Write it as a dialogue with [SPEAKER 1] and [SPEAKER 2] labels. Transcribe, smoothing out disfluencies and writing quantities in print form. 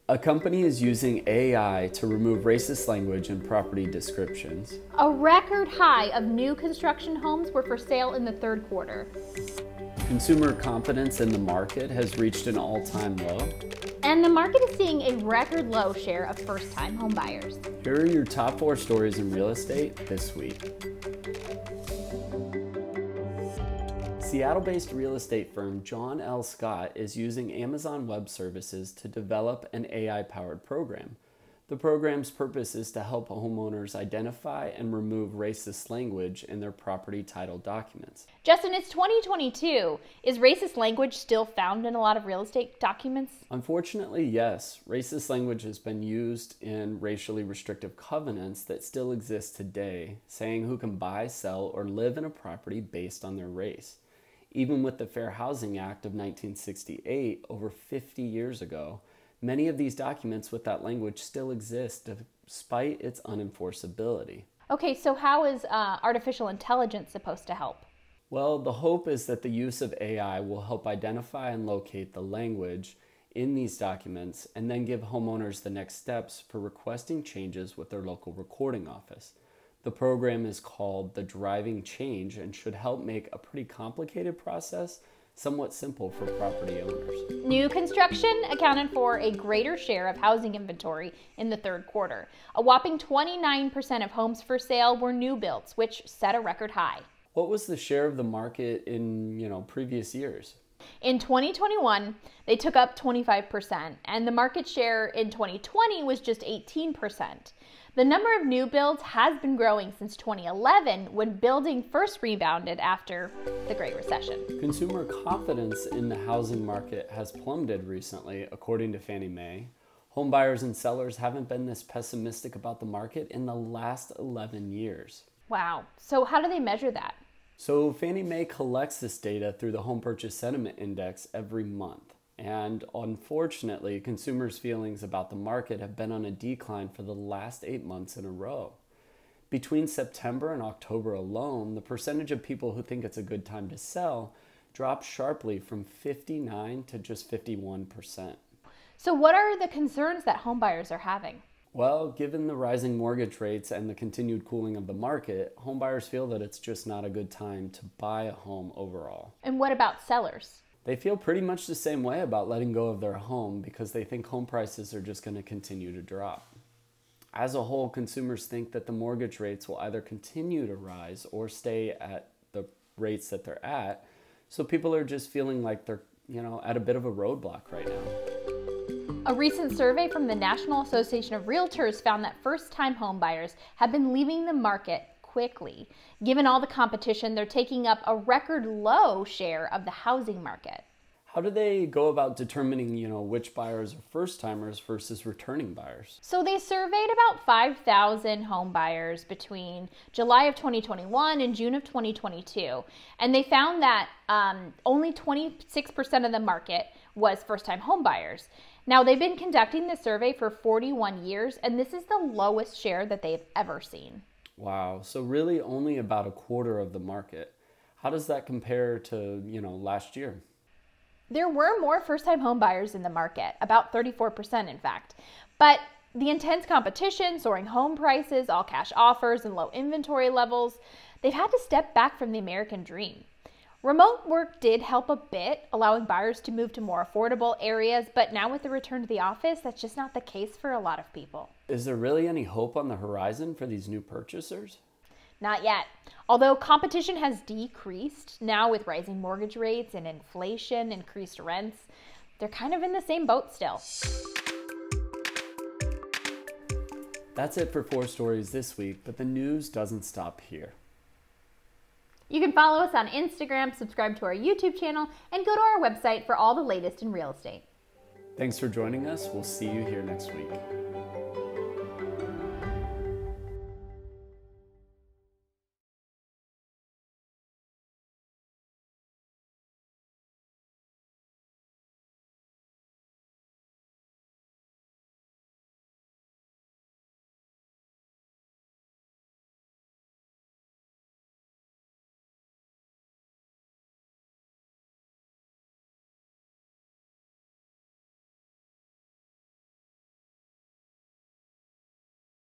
[SPEAKER 1] A company is using AI to remove racist language in property descriptions.
[SPEAKER 2] A record high of new construction homes were for sale in the third quarter.
[SPEAKER 1] Consumer confidence in the market has reached an all-time low.
[SPEAKER 2] And the market is seeing a record low share of first-time home buyers.
[SPEAKER 1] Here are your top 4 stories in real estate this week. Seattle-based real estate firm 𝗀𝗟𝗃 is using Amazon Web Services to develop an AI-powered program. The program's purpose is to help homeowners identify and remove racist language in their property title documents.
[SPEAKER 2] Justin, it's 2022. Is racist language still found in a lot of real estate documents?
[SPEAKER 1] Unfortunately, yes. Racist language has been used in racially restrictive covenants that still exist today, saying who can buy, sell, or live in a property based on their race. Even with the Fair Housing Act of 1968, over 50 years ago, many of these documents with that language still exist despite its unenforceability.
[SPEAKER 2] Okay, so how is artificial intelligence supposed to help?
[SPEAKER 1] Well, the hope is that the use of AI will help identify and locate the language in these documents and then give homeowners the next steps for requesting changes with their local recording office. The program is called the Driving Change and should help make a pretty complicated process somewhat simple for property owners.
[SPEAKER 2] New construction accounted for a greater share of housing inventory in the third quarter. A whopping 29% of homes for sale were new builds, which set a record high.
[SPEAKER 1] What was the share of the market in previous years?
[SPEAKER 2] In 2021, they took up 25%, and the market share in 2020 was just 18%. The number of new builds has been growing since 2011, when building first rebounded after the Great Recession.
[SPEAKER 1] Consumer confidence in the housing market has plummeted recently, according to Fannie Mae. Home buyers and sellers haven't been this pessimistic about the market in the last 11 years.
[SPEAKER 2] Wow. So how do they measure that?
[SPEAKER 1] So Fannie Mae collects this data through the Home Purchase Sentiment Index every month. And unfortunately, consumers' feelings about the market have been on a decline for the last 8 months in a row. Between September and October alone, the percentage of people who think it's a good time to sell dropped sharply from 59 to just 51%.
[SPEAKER 2] So what are the concerns that homebuyers are having?
[SPEAKER 1] Well, given the rising mortgage rates and the continued cooling of the market, homebuyers feel that it's just not a good time to buy a home overall.
[SPEAKER 2] And what about sellers?
[SPEAKER 1] They feel pretty much the same way about letting go of their home because they think home prices are just going to continue to drop. As a whole, consumers think that the mortgage rates will either continue to rise or stay at the rates that they're at. So people are just feeling like they're, at a bit of a roadblock right now.
[SPEAKER 2] A recent survey from the National Association of Realtors found that first-time home buyers have been leaving the market quickly. Given all the competition, they're taking up a record low share of the housing market.
[SPEAKER 1] How do they go about determining, which buyers are first-timers versus returning buyers?
[SPEAKER 2] So they surveyed about 5,000 home buyers between July of 2021 and June of 2022. And they found that only 26% of the market was first-time home buyers. Now, they've been conducting this survey for 41 years, and this is the lowest share that they've ever seen.
[SPEAKER 1] Wow, so really only about a quarter of the market. How does that compare to, last year?
[SPEAKER 2] There were more first-time home buyers in the market, about 34% in fact. But the intense competition, soaring home prices, all cash offers, and low inventory levels, they've had to step back from the American dream. Remote work did help a bit, allowing buyers to move to more affordable areas, but now with the return to the office, that's just not the case for a lot of people.
[SPEAKER 1] Is there really any hope on the horizon for these new purchasers?
[SPEAKER 2] Not yet. Although competition has decreased, now with rising mortgage rates and inflation, increased rents, they're kind of in the same boat still.
[SPEAKER 1] That's it for 4 stories this week, but the news doesn't stop here.
[SPEAKER 2] You can follow us on Instagram, subscribe to our YouTube channel, and go to our website for all the latest in real estate.
[SPEAKER 1] Thanks for joining us. We'll see you here next week.